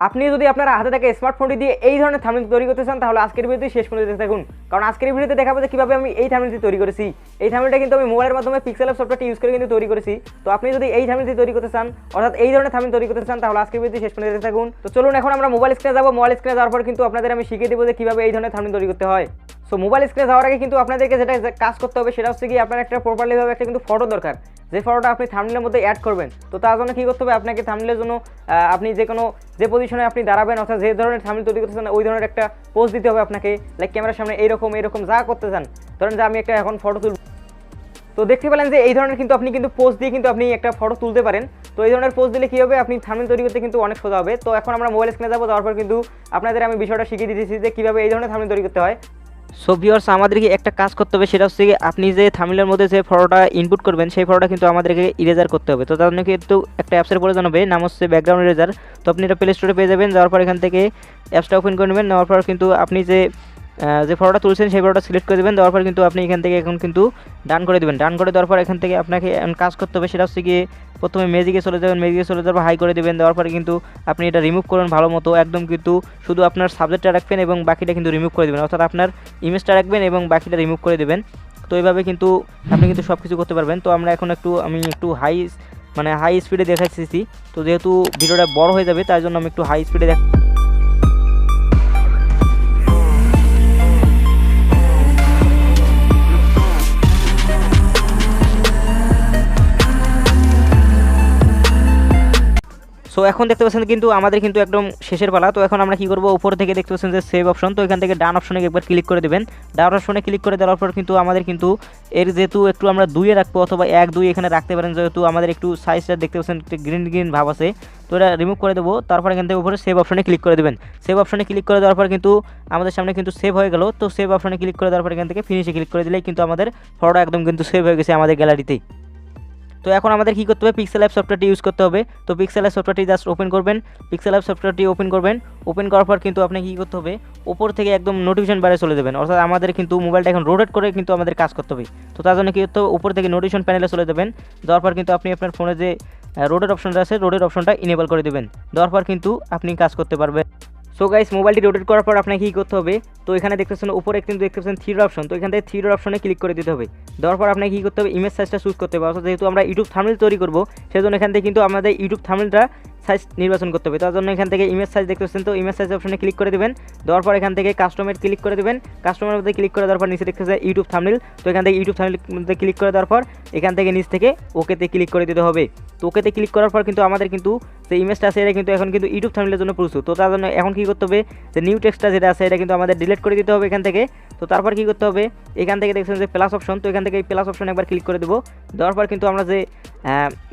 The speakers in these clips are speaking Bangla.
আপনি যদি আপনার হাতে থাকা স্মার্টফোনটি দিয়ে এই ধরনের থাম্বনেল তৈরি করতে চান তাহলে আজকের ভিডিওতে শেষ পর্যন্ত দেখতে থাকুন, কারণ আজকের ভিডিওতে দেখাবো যে কিভাবে আমি এই থাম্বনেলটি তৈরি করেছি। এই থাম্বনেলটা কিন্তু আমি মোবাইলের মাধ্যমে পিক্সেলঅ্যাপ সফটওয়্যারটি ইউজ করে কিন্তু তৈরি করেছি। তো আপনি যদি এই থাম্বনেলটি তৈরি করতে চান, অর্থাৎ এই ধরনের থাম্বনেল তৈরি করতে চান, তাহলে আজকের ভিডিওতে শেষ পর্যন্ত দেখতে থাকুন। তো চলুন এখন আমরা মোবাইল স্ক্রিনে যাবো। মোবাইল স্ক্রিনে যাওয়ার পর কিন্তু আপনাদের আমি শিখিয়ে দেবো যে কিভাবে এই ধরনের থাম্বনেল তৈরি করতে হয়। সো মোবাইল স্ক্রিনে যাওয়ার আগে কিন্তু আপনাদেরকে যেটা কাজ করতে হবে সেটা হচ্ছে কি, আপনার একটা প্রপারলিভাবে একটা কিন্তু ফটো দরকার, যে ফটোটা আপনি থাম্বনেলের মধ্যে অ্যাড করবেন। তো তার জন্য কী করতে হবে, আপনাকে থাম্বনেলের জন্য আপনি যে পজিশনে আপনি দাঁড়াবেন, অর্থাৎ যে ধরনের থাম্বনেল তৈরি করতে চান ওই ধরনের একটা পোজ দিতে হবে আপনাকে, লাইক ক্যামেরার সামনে এইরকম যা করতে চান। ধরেন যে আমি একটা এখন ফটো তুলব, তো দেখতে পেলেন যে এই ধরনের কিন্তু আপনি কিন্তু পোজ দিয়ে কিন্তু আপনি একটা ফটো তুলতে পারেন। তো এই ধরনের পোজ দিলে কী হবে, আপনি থাম্বনেল তৈরি করতে কিন্তু অনেক সোজা হবে। তো এখন আমরা মোবাইল স্ক্রিনে যাবো, যাওয়ার পর কিন্তু আপনাদের আমি বিষয়টা শিখিয়ে দিতেছি যে কীভাবে এই ধরনের থাম্বনেল তৈরি করতে হয়। সো ভিউয়ার্স, আমাদেরকে একটা কাজ করতে হবে, সেটা হচ্ছে আপনি যে থাম্বনেলের মধ্যে যে ফটোটা ইনপুট করবেন সেই ফটোটা কিন্তু আমাদেরকে ইরেজার করতে হবে। তো তার জন্য কিন্তু একটা অ্যাপসের প্রয়োজন হবে, নাম হচ্ছে ব্যাকগ্রাউন্ড ইরেজার। তো আপনি এটা প্লে স্টোরে পেয়ে যাবেন। যাওয়ার পর এখান থেকে অ্যাপসটা ওপেন করে নেবেন। নেওয়ার পর কিন্তু আপনি যে ফটোটা তুলছেন সেই ফটোটা সিলেক্ট করে দেবেন। দেওয়ার পর কিন্তু আপনি এখান থেকে এখন কিন্তু ডান করে দেবেন। ডান করে দেওয়ার পর এখান থেকে আপনাকে কাজ করতে হবে, সেটা হচ্ছে গিয়ে প্রথমে ম্যাজিকে চলে যাবেন। ম্যাজিকে চলে যাওয়ার পর হাই করে দেবেন। দেওয়ার পরে কিন্তু আপনি এটা রিমুভ করুন ভালো মতো, একদম কিন্তু শুধু আপনার সাবজেক্টটা রাখবেন এবং বাকিটা কিন্তু রিমুভ করে দেবেন, অর্থাৎ আপনার ইমেজটা রাখবেন এবং বাকিটা রিমুভ করে দেবেন। তো এইভাবে কিন্তু আপনি কিন্তু সব কিছু করতে পারবেন। তো আমরা এখন আমি একটু হাই স্পিডে দেখাচ্ছি। তো যেহেতু ভিডিওটা বড় হয়ে যাবে তাই জন্য আমি একটু হাই স্পিডে সো এখন দেখতে পাচ্ছেন কিন্তু আমাদের কিন্তু একদম শেষের পালা। তো এখন আমরা কি করব, উপর থেকে দেখতে পাচ্ছেন যে সেভ অপশন, তো এখান থেকে ডান অপশনে একবার ক্লিক করে দেবেন। ডান অপশনে ক্লিক করে দেওয়ার পর কিন্তু আমাদের কিন্তু এর যেহেতু একটু আমরা 2-এ রাখবো অথবা 1-2 এখানে রাখতে পারেন, যেহেতু আমাদের একটু সাইজটা দেখতে পাচ্ছেন গ্রিন ভাব আছে। তো এটা রিমুভ করে দেবো। তারপর এখান থেকে উপরে সেভ অপশনে ক্লিক করে দেবেন। সেভ অপশনে ক্লিক করে দেওয়ার পর কিন্তু আমাদের সামনে কিন্তু সেভ হয়ে গেল। তো সেভ অপশনে ক্লিক করে দেওয়ার পর এখান থেকে ফিনিশে ক্লিক করে দিলেই কিন্তু আমাদের ফটোটা একদম কিন্তু সেভ হয়ে গেছে আমাদের গ্যালারিতেই। তো এখন আমাদের কী করতে হবে, পিক্সেলঅ্যাপ সফটওয়্যারটি ইউজ করতে হবে। তো পিক্সেলঅ্যাপ সফটওয়্যারটি জাস্ট ওপেন করবেন। পিক্সেলঅ্যাপ সফটওয়্যারটি ওপেন করবেন। ওপেন করার পর কিন্তু আপনি কী করতে হবে, উপর থেকে একদম নোটিফিকেশন বারে চলে যাবেন, অর্থাৎ আমাদের কিন্তু মোবাইলটা এখন রোটেট করে কিন্তু আমাদের কাজ করতে হবে। তো তার জন্য কী করতে হবে, উপর থেকে নোটিফিকেশন প্যানেলে চলে যাবেন। যাওয়ার পর কিন্তু আপনি আপনার ফোনে যে রোটেট অপশনটা আছে রোটেট অপশনটা ইনেবল করে দেবেন। দেওয়ার পর কিন্তু আপনি কাজ করতে পারবেন। সো গাইস, মোবাইলটি রোটেট করার পর আপনাকে কী করতে হবে, তো এখানে দেখতেছেন উপরে কিন্তু দেখতে পাচ্ছেন থ্রি অপশন, তো এখান থেকে থ্রি অপশনে ক্লিক করে দিতে হবে। দেওয়ার পর আপনাকে কী করতে হবে, ইমেজ সাইজটা চুজ করতে হবে, অর্থাৎ যেহেতু আমরা ইউটিউব থাম্বনেল তৈরি করবো সেজন্য এখান থেকে কিন্তু আমাদের ইউটিউব থাম্বনেলটা সাইজ নির্বাচন করতে হবে। তার জন্য এখান থেকে ইমেজ সাইজ দেখতে পাচ্ছেন, তো ইমেজ সাইজ অপশনে ক্লিক করে দেবেন। দেওয়ার পর এখান থেকে কাস্টমার ক্লিক করে দেবেন। কাস্টমারের মধ্যে ক্লিক করে দেওয়ার পর নিচে দেখতে পাচ্ছেন ইউটিউব থাম্বনেল, তো এখান থেকে ইউটিউব থাম্বনেল মধ্যে ক্লিক করে দেওয়ার পর এখান থেকে নিচ থেকে ওকেতে ক্লিক করে দিতে হবে। তো ওকেতে ক্লিক করার পর কিন্তু আমাদের কিন্তু যে ইমেজটা আছে এটা কিন্তু এখন কিন্তু ইউটিউব থাম্বনেলের জন্য প্রস্তুত। তো তার জন্য এখন কী করতে হবে, যে নিউ টেক্সটটা যেটা আছে এটা কিন্তু আমাদের ডিলিট করে দিতে হবে এখান থেকে। তো তারপর কী করতে হবে, এখান থেকে দেখছেন যে প্লাস অপশন, তো এখান থেকে এই প্লাস অপশন একবার ক্লিক করে দেবো। দেওয়ার পর কিন্তু আমরা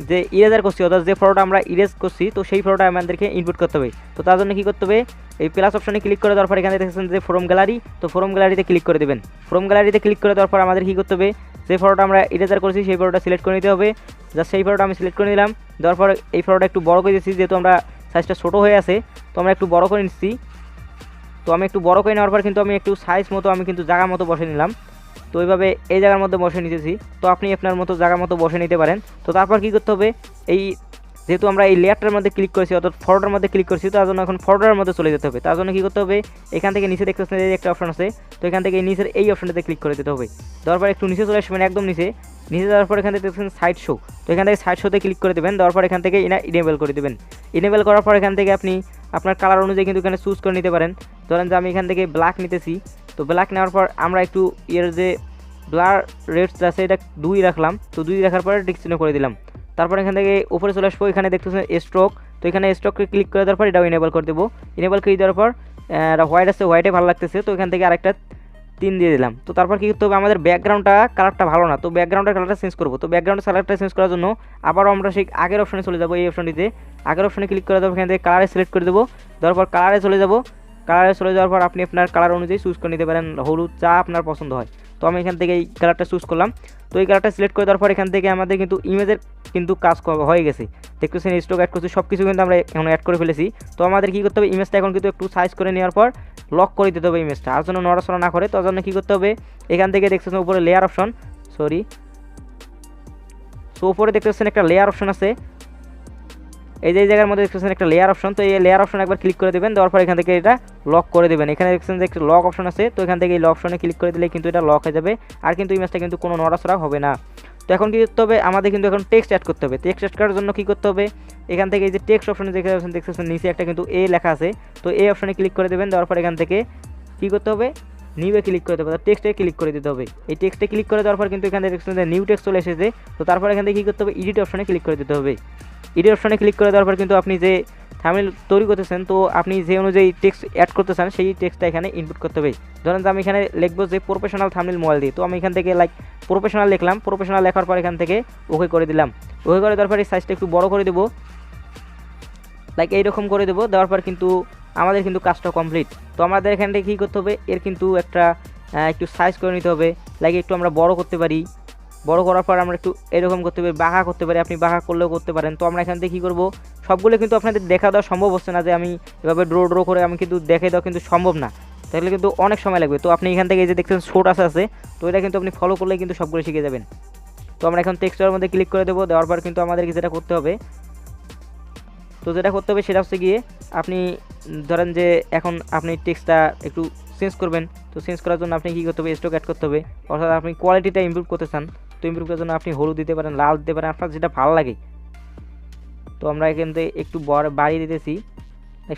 যে ইরেজার করছি, অর্থাৎ যে ফটোটা আমরা ইরেজ করছি, তো সেই ফটোটা আমাদেরকে ইনপুট করতে হবে। তো তার জন্য কী করতে হবে, এই প্লাস অপশনে ক্লিক করে দেওয়ার পর এখানে দেখছেন যে ফ্রম গ্যালারি, তো ফ্রম গ্যালারিতে ক্লিক করে দেবেন। ফ্রম গ্যালারিতে ক্লিক করে দেওয়ার পর আমাদের কী করতে হবে, যে ফটোটা আমরা ইরেজার করছি সেই ফটোটা সিলেক্ট করে নিতে হবে। জাস্ট সেই ফটোটা আমি সিলেক্ট করে নিলাম। দেওয়ার পর এই ফটোটা একটু বড় করে দিচ্ছি, যেহেতু আমরা সাইজটা ছোটো হয়ে আছে তো আমরা একটু বড় করে নিচ্ছি। তো আমি একটু বড় করে নেওয়ার পর কিন্তু আমি একটু সাইজ মতো আমি কিন্তু জায়গা মতো বসে নিলাম। তো এইভাবে এই জায়গার মধ্যে বসে নিতেছি। তো আপনি আপনার মতো জায়গা মতো বসে নিতে পারেন। তো তারপর কী করতে হবে, যেহেতু আমরা এই লেয়ারটার মধ্যে ক্লিক করেছি অর্থাৎ ফটোটার মধ্যে ক্লিক করছি, তার জন্য এখন ফটোটার মধ্যে চলে যেতে হবে। তার জন্য কী করতে হবে, এখান থেকে নিচে দেখতে পাচ্ছেন একটা অপশন আছে, তো এখান থেকে নিচের এই অপশনটাতে ক্লিক করে দিতে হবে। দেওয়ার পর একটু নিচে চলে আসবেন, একদম নিচে যাওয়ার পর এখান থেকে দেখছেন সাইড শো, তো এখান থেকে সাইড শোতে ক্লিক করে দেবেন। দেওয়ার পর এখান থেকে ইনেবল করে দেবেন। ইনেবল করার পর এখান থেকে আপনি আপনার কালার অনুযায়ী কিন্তু এখানে চুজ করে নিতে পারেন। ধরেন যে আমি এখান থেকে ব্ল্যাক নিতেছি, তো ব্ল্যাক নেওয়ার পর আমরা একটু এর যে ব্লার রেটস আছে এটা 2 রাখলাম। তো 2 রাখার পর টিক চিহ্ন করে দিলাম। তারপর এখান থেকে উপরে চলে আসবো, এখানে দেখতেছেন স্ট্রোক, তো এখানে স্ট্রোককে ক্লিক করে দেওয়ার পর এটাও ইনেবল করে দেবো। ইনেবল করে দেওয়ার পর হোয়াইট আছে, হোয়াইটে ভালো লাগতেছে, তো এখান থেকে আরেকটা 3 দিয়ে দিলাম। তো তারপর কী করতে হবে, আমাদের ব্যাকগ্রাউন্ডটা কালারটা ভালো না, তো ব্যাকগ্রাউন্ডের কালারটা চেঞ্জ করবো। তো ব্যাকগ্রাউন্ডের কালারটা চেঞ্জ করার জন্য আবারও আমরা সেই আগের অপশনে চলে যাবো। এই অপশনটিতে আগের অপশনে ক্লিক করে দেবো, এখান থেকে কালারে সিলেক্ট করে দেবো। দেওয়ার পর কালারে চলে যাবো। কালারে চলে যাওয়ার পর আপনি আপনার কালার অনুযায়ী চুজ করে নিতে পারেন, হলুদ যা আপনার পছন্দ হয়। তো আমি এখান থেকে এই কালারটা চুজ করলাম। তো এই কালারটা সিলেক্ট করে দেওয়ার পর এখান থেকে আমাদের কিন্তু ইমেজের কিন্তু কাজ হয়ে গেছে, দেখতেছেন স্টক অ্যাড করছি, সব কিছু কিন্তু আমরা এখন অ্যাড করে ফেলেছি। তো আমাদের কী করতে হবে, ইমেজটা এখন কিন্তু একটু সাইজ করে নেওয়ার পর লক করে দিতে হবে ইমেজটা, আর জন্য নড়াচড়া না করে। তার জন্য কী করতে হবে, এখান থেকে দেখতেছেন উপরে লেয়ার অপশন, সো উপরে দেখতেছেন একটা লেয়ার অপশন আছে, এই যে এই জায়গার মধ্যে দেখতেছেন একটা লেয়ার অপশন, তো এই লেয়ার অপশন একবার ক্লিক করে দেবেন, দেওয়ার পর এখান থেকে এটা লক করে দেবেন। এখানে দেখছেন যে একটা লক অপশন আছে, তো এখান থেকে এই লক অপশনে ক্লিক করে দিলে কিন্তু এটা লক হয়ে যাবে, আর কিন্তু ইমেজটা কিন্তু কোনো নড়াচড়া হবে না। তো এখন কী করতে হবে, আমাদের কিন্তু এখন টেক্সট অ্যাড করতে হবে। টেক্সট অ্যাড করার জন্য কী করতে হবে, এখান থেকে এই যে টেক্সট অপশনে দেখতেছেন নিচে একটা কিন্তু এ লেখা আছে, তো এই অপশনে ক্লিক করে দেবেন। দেওয়ার পর এখান থেকে কী করতে হবে, নিউয়ে ক্লিক করে দেবো, টেক্সটে ক্লিক করে দিতে হবে। এই টেক্সটে ক্লিক করে দেওয়ার পর কিন্তু এখানে দেখছেন যে নিউ টেক্সট চলে এসেছে, তো তারপর এখান থেকে কী করতে হবে, এডিট অপশনে ক্লিক করে দিতে হবে। এডিট অপশনে ক্লিক করে দেওয়ার পর কিন্তু আপনি যে থাম্বনেল তৈরি করতেছেন, তো আপনি যে অনুযায়ী টেক্সট অ্যাড করতে চান সেই টেক্সটটা এখানে ইনপুট করতে হবে। ধরেন যে আমি এখানে লিখবো যে প্রফেশনাল থাম্বনেল মোবাইল দিয়ে, তো আমি এখান থেকে লাইক প্রফেশনাল লিখলাম, প্রফেশনাল লেখার পর এখান থেকে ওকে করে দিলাম। ওকে করে দেওয়ার পর এই সাইজটা একটু বড় করে দেবো, লাইক এইরকম করে দেবো। দেওয়ার পর কিন্তু আমাদের কিন্তু কাজটা কমপ্লিট। তো আমাদের এখান থেকে কী করতে হবে, এর কিন্তু একটা একটু সাইজ করে নিতে হবে, লাইক একটু আমরা বড় করতে পারি। বড় করার পর আমরা একটু এরকম করতে পারি, বাঁকা করতে পারি, আপনি বাঁকা করলেও করতে পারেন। তো আমরা এখান থেকে কী করবো, সবগুলো কিন্তু আপনাদের দেখা দেওয়া সম্ভব হচ্ছে না, যে আমি এভাবে ড্র করে আমি কিন্তু দেখে দেওয়া কিন্তু সম্ভব না, তাহলে কিন্তু অনেক সময় লাগবে। তো আপনি এখান থেকে এই যে দেখছেন শর্ট আছে, তো এটা কিন্তু আপনি ফলো করলে কিন্তু সবগুলো শিখে যাবেন। তো আমরা এখন টেক্সটের মধ্যে ক্লিক করে দেবো। দেওয়ার পর কিন্তু আমাদেরকে যেটা করতে হবে, তো যেটা করতে হবে সেটা হচ্ছে গিয়ে আপনি ধরেন যে এখন আপনি টেক্সটটা একটু চেঞ্জ করবেন। তো চেঞ্জ করার জন্য আপনি কী করতে হবে, স্টক অ্যাড করতে হবে, অর্থাৎ আপনি কোয়ালিটিটা ইমপ্রুভ করতে চান। তো ইমপ্রুভ করার জন্য আপনি হলুদ দিতে পারেন, লাল দিতে পারেন, আপনার যেটা ভালো লাগে। তো আমরা এখান থেকে একটু বাড়িয়ে দিতেছি,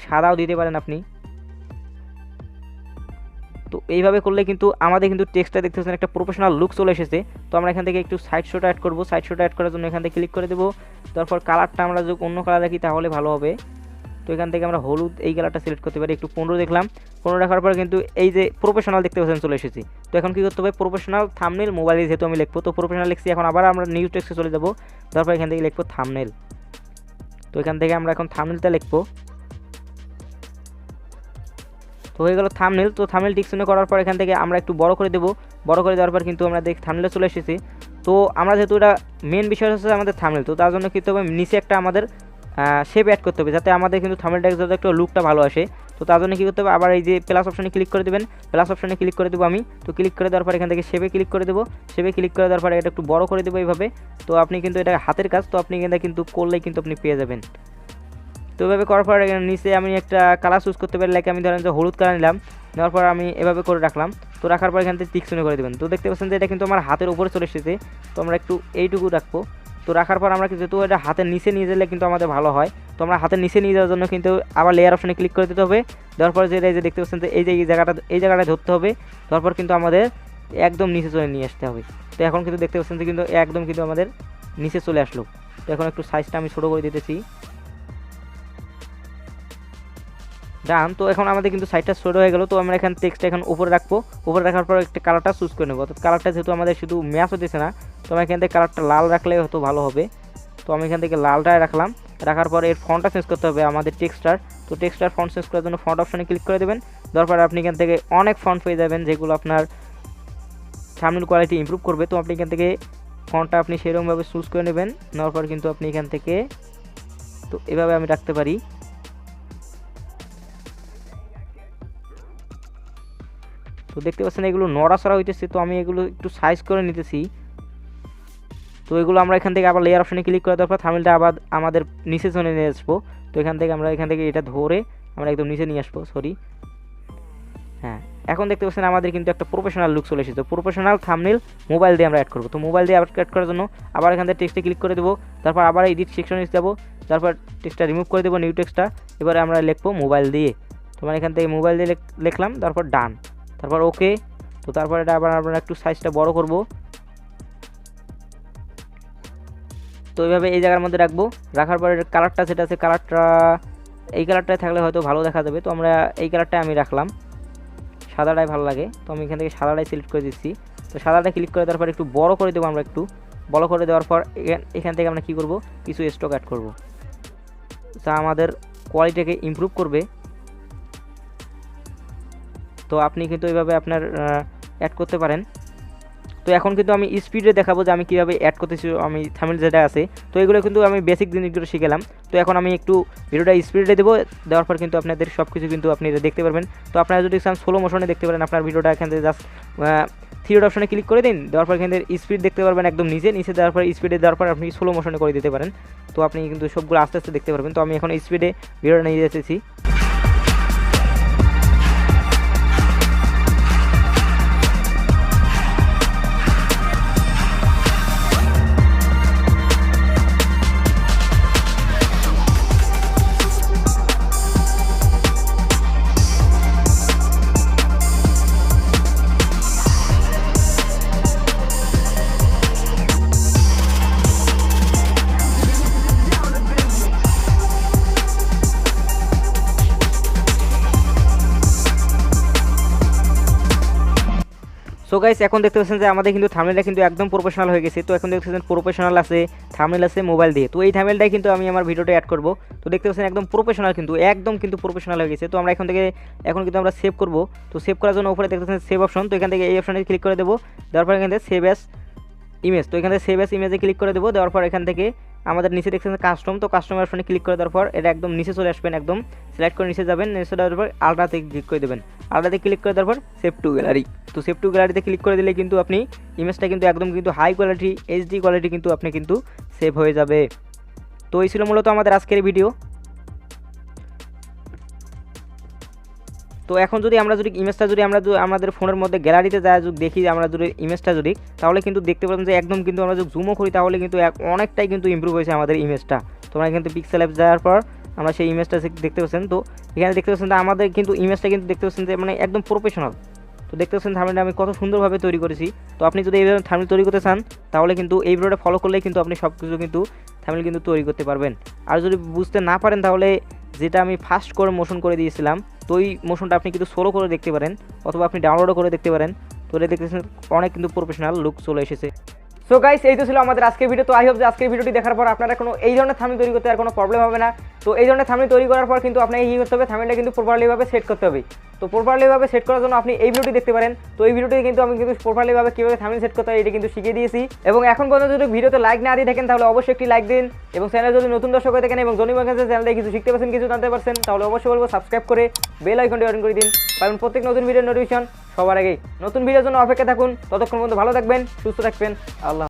সাদাও দিতে পারেন আপনি। তো এইভাবে করলে কিন্তু আমাদের কিন্তু টেক্সটটা দেখতে পাচ্ছেন একটা প্রফেশনাল লুক চলে এসেছে। তো আমরা এখান থেকে একটু সাইড শোটা অ্যাড করবো। সাইড শোটা অ্যাড করার জন্য এখান থেকে ক্লিক করে দেবো। তারপর কালারটা আমরা যদি অন্য কালার রাখি তাহলে ভালো হবে। তো এখান থেকে আমরা হলুদ এই কালারটা সিলেক্ট করতে পারি। একটু 15 দেখলাম, 15 রাখার পর কিন্তু এই যে প্রফেশনাল দেখতে পাচ্ছেন চলে এসেছি। তো এখন কী করতে হবে, প্রফেশনাল থাম্বনেল মোবাইলে যেহেতু আমি লিখবো, তো প্রফেশনাল লিখছি, এখন আবার আমরা নিউ টেক্সটে চলে যাবো। তারপর এখান থেকে লিখবো থাম্বনেল। তো এখান থেকে আমরা এখন থাম্বনেলটা লিখবো। তো হয়ে গেল থাম্বনেল। তো থাম্বনেল টিকশনে করার পর এখান থেকে আমরা একটু বড় করে দেবো। বড় করে দেওয়ার পর কিন্তু আমরা দেখি থাম্বনেলে চলে এসেছি। তো আমরা যেহেতু এটা মেন বিষয় হচ্ছে আমাদের থাম্বনেল, তো তার জন্য কিন্তু হবে নিচে একটা আমাদের শেপ অ্যাড করতে হবে, যাতে আমাদের কিন্তু থাম্বনেলটা যাতে একটু লুকটা ভালো আসে। তো তার জন্য কী করতে হবে, আবার এই যে প্লাস অপশনে ক্লিক করে দেবেন। প্লাস অপশনে ক্লিক করে দেবো আমি। তো ক্লিক করে দেওয়ার পর এখান থেকে শেপে ক্লিক করে দেবো। শেপে ক্লিক করে দেওয়ার পর এটা একটু বড় করে দেবো এইভাবে। তো আপনি কিন্তু এটা হাতের কাজ, তো আপনি কিন্তু করলেই কিন্তু আপনি পেয়ে যাবেন। তো এভাবে করার পর নিচে আমি একটা কালার চুজ করতে পারি, লাইক আমি ধরেন যে হলুদ কালার নিলাম। নেওয়ার পর আমি এভাবে করে রাখলাম। তো রাখার পর এখান থেকে টিকশনে করে দেবেন। তো দেখতে পাচ্ছেন যে এটা কিন্তু আমার হাতের উপরে চলে এসেছে। তো আমরা একটু এইটুকু রাখবো। তো রাখার পর আমরা যেহেতু এটা হাতের নিচে নিয়ে গেলে কিন্তু আমাদের ভালো হয়। তো আমরা হাতের নিচে নিয়ে যাওয়ার জন্য কিন্তু আবার লেয়ার অপশনে ক্লিক করে দিতে হবে। দেওয়ার পর যে দেখতে পাচ্ছেন যে এই জায়গাটা ধরতে হবে। তারপর কিন্তু আমাদের একদম নিচে চলে নিয়ে আসতে হবে। তো এখন কিন্তু দেখতে পাচ্ছেন যে কিন্তু একদম কিন্তু আমাদের নিচে চলে আসলো। তো এখন একটু সাইজটা আমি ছোটো করে দিতেছি। ডান। তো এখন আমাদের কিন্তু সাইডটা ছোটো হয়ে গেল। তো আমরা এখানে টেক্সটটা এখন উপরে রাখবো। উপরে রাখার পর একটা কালারটা চুজ করে নেবো। অর্থাৎ কালারটা যেহেতু আমাদের শুধু ম্যাচ হতেছে না, তো আমি এখান থেকে কালারটা লাল রাখলে হয়তো ভালো হবে। তো আমি এখান থেকে লালটায় রাখলাম। রাখার পর এর ফন্টটা চেঞ্জ করতে হবে আমাদের টেক্সটার। তো টেক্সটার ফন্ট চেঞ্জ করার জন্য ফন্ট অপশনে ক্লিক করে দেবেন। তারপর আপনি এখান থেকে অনেক ফন্ট পেয়ে যাবেন, যেগুলো আপনার থাম্বনেল কোয়ালিটি ইমপ্রুভ করবে। তো আপনি এখান থেকে ফন্টটা আপনি সেরকমভাবে চুজ করে নেবেন। নেওয়ার পর কিন্তু আপনি এখান থেকে তো এভাবে আমি রাখতে পারি। তো দেখতে পাচ্ছেন এগুলো নড়াচড়া হইতেছে, তো আমি এগুলো একটু সাইজ করে নিতেছি। তো এগুলো আমরা এখান থেকে আবার লেয়ার অপশনে ক্লিক করে দেওয়ার পর থাম্বনেলটা আবার আমাদের নিচে চলে নিয়ে আসবো। তো এখান থেকে এটা ধরে আমরা একদম নিচে নিয়ে আসবো। হ্যাঁ, এখন দেখতে পাচ্ছেন আমাদের কিন্তু একটা প্রফেশনাল লুক চলে এসেছে। প্রফেশনাল থাম্বনেল মোবাইল দিয়ে আমরা অ্যাড করবো। তো মোবাইল দিয়ে অ্যাড করার জন্য আবার এখান থেকে টেক্সটে ক্লিক করে দেবো। তারপর আবার এডিট সেকশনে যাবো। তারপর টেক্সটটা রিমুভ করে দেবো, নিউ টেক্সটটা। এবারে আমরা লিখবো মোবাইল দিয়ে। তোমার এখান থেকে মোবাইল দিয়ে লিখলাম, তারপর ডান, তারপর ওকে। তো তারপর এটা আবার আমরা একটু সাইজটা বড় করব। তো এইভাবে এই জায়গার মধ্যে রাখবো। রাখার পর কালারটা যেটা আছে, কালারটা এই কালারটায় থাকলে হয়তো ভালো দেখা যাবে। তো আমরা এই কালারটাই আমি রাখলাম, সাদাটাই ভালো লাগে। তো আমি এখান থেকে সাদাটাই সিলেক্ট করে দিচ্ছি। তো সাদাটা ক্লিক করে দেওয়ার পর একটু বড় করে দেবো আমরা। একটু বড় করে দেওয়ার পর এখান থেকে আমরা কী করব, কিছু স্টক অ্যাড করব, যা আমাদের কোয়ালিটিকে ইমপ্রুভ করবে। তো আপনি কিন্তু এইভাবে আপনার অ্যাড করতে পারেন। তো এখন কিন্তু আমি স্পিডে দেখাবো যে আমি কীভাবে অ্যাড করতেছি আমি থাম্বনেল যেটা আছে। তো এগুলো কিন্তু আমি বেসিক জিনিসগুলো শিখেলাম। তো এখন আমি একটু ভিডিওটা স্পিডে দেবো। দেওয়ার পর কিন্তু আপনাদের সব কিছু কিন্তু আপনি দেখতে পারবেন। তো আপনারা যদি চান স্লো মোশনে দেখতে পারেন, আপনার ভিডিওটা এখান থেকে জাস্ট থ্রি ডট অপশনে ক্লিক করে দিন, দেওয়ার পর এখান থেকে স্পিড দেখতে পারবেন একদম নিচে দেওয়ার পর স্পিডে দেওয়ার পর আপনি স্লো মোশনে করে দিতে পারেন। তো আপনি কিন্তু সবগুলো আস্তে আস্তে দেখতে পারবেন। তো আমি এখন স্পিডে ভিডিওটা নিয়ে যেতেছি। সো গাইস, এখন দেখতে পাচ্ছেন যে আমাদের কিন্তু থাম্বনেলটা কিন্তু একদম প্রফেশনাল হয়ে গেছে। তো এখন দেখতে পাচ্ছেন প্রফেশনাল আছে, থাম্বনেল আছে মোবাইল দিয়ে। তো এই থাম্বনেলটাই কিন্তু আমি আমার ভিডিওতে অ্যাড করব। তো দেখতে পাচ্ছেন একদম প্রফেশনাল, কিন্তু একদম কিন্তু প্রফেশনাল হয়ে গেছে। তো আমরা এখন কিন্তু আমরা সেভ করব। তো সেভ করার জন্য উপরে দেখতে পাচ্ছেন সেভ অপশন। তো এখান থেকে এই অপশনে ক্লিক করে দেবো, দেওয়ার পর এখান থেকে সেভ অ্যাস ইমেজ। তো এখান থেকে সেভ অ্যাস ইমেজে ক্লিক করে দেবো, দেওয়ার পর এখান থেকে আমাদের নিচে দেখছেন কাস্টম। তো কাস্টম অপশনে ক্লিক করে দেওয়ার পর এটা একদম নিচে চলে আসবেন, একদম সিলেক্ট করে নিচে যাবেন, নিচে দেওয়ার পর আলট্রাতে ক্লিক করে দেবেন। আলট্রাতে ক্লিক করে দেওয়ার পর সেভ টু গ্যালারি। তো সেভ টু গ্যালারিতে ক্লিক করে দিলে কিন্তু আপনি ইমেজটা কিন্তু একদম কিন্তু হাই কোয়ালিটি এইচডি কোয়ালিটি কিন্তু আপনি কিন্তু সেভ হয়ে যাবে। তো এই ছিল মূলত আমাদের আজকের ভিডিও। তো এখন যদি ইমেজটা আমাদের ফোনের মধ্যে গ্যালারিতে যায় দেখি, আমরা যদি ইমেজটা তাহলে কিন্তু দেখতে পাবেন যে একদম কিন্তু আমরা যদি জুমও করি তাহলে কিন্তু অনেকটাই কিন্তু ইমপ্রুভ হয়েছে আমাদের ইমেজটা। তোমরা কিন্তু পিক্সেল অ্যাপ যাওয়ার পর আমরা সেই ইমেজটা দেখতে পাচ্ছেন। তো এখানে দেখতে পাচ্ছেন যে আমাদের কিন্তু ইমেজটা কিন্তু দেখতে পাচ্ছেন যে মানে একদম প্রফেশনাল। তো দেখতে পাচ্ছেন থাম্বনেলটা আমি কত সুন্দরভাবে তৈরি করেছি। তো আপনি যদি এইভাবে থাম্বনেল তৈরি করতে চান তাহলে কিন্তু এই ভিডিওটা ফলো করলেই কিন্তু আপনি সব কিছু কিন্তু থাম্বনেল কিন্তু তৈরি করতে পারবেন। আর যদি বুঝতে না পারেন তাহলে যেটা আমি ফাস্ট করে মোশন করে দিয়েছিলাম, তো এই মোশনটা আপনি কিন্তু সোলো করে দেখতে পারেন অথবা আপনি ডাউনলোডও করে দেখতে পারেন। তো এটা দেখতেছেন অনেক কিন্তু প্রফেশনাল লুক চলে এসেছে। সো গাইস, এই তো ছিল আমাদের আজকের ভিডিও। তো আই হোপ যে আজকের ভিডিওটি দেখার পর আপনারা কোনো এই ধরনের থাম্বনেল তৈরি করতে আর কোনো প্রবলেম হবে না। তো এই ধরনের থাম্বনেল তৈরি করার পর কিন্তু আপনাকে কী করতে হবে, থাম্বনেলটা কিন্তু প্রপারলিভাবে সেট করতে হবে। তো প্রপারলিভাবে সেট করার জন্য আপনি এই ভিডিওটি দেখতে পারেন। তো এই ভিডিওটি কিন্তু আমি কিন্তু প্রপারলিভাবে কীভাবে থাম্বনেল সেট করতে হয় এটা কিন্তু শিখিয়ে দিয়েছি। এবং এখন পর্যন্ত যদি ভিডিওতে লাইক না দিয়ে থাকেন তাহলে অবশ্যই একটি লাইক দিন, এবং চ্যানেলে যদি নতুন দর্শক হয়ে থাকেন এবং জনিমার কাছে চ্যানেলে কিছু শিখতে পারছেন, কিছু জানতে পারছেন, তাহলে অবশ্যই বলবো সাবস্ক্রাইব করে বেল আইকনটি অন করে দিন, কারণ প্রত্যেক নতুন ভিডিওর নোটিফিকেশন সবার আগেই। নতুন ভিডিওর জন্য অপেক্ষা থাকুন। ততক্ষণ পর্যন্ত ভালো থাকবেন, সুস্থ থাকবেন। আল্লাহ।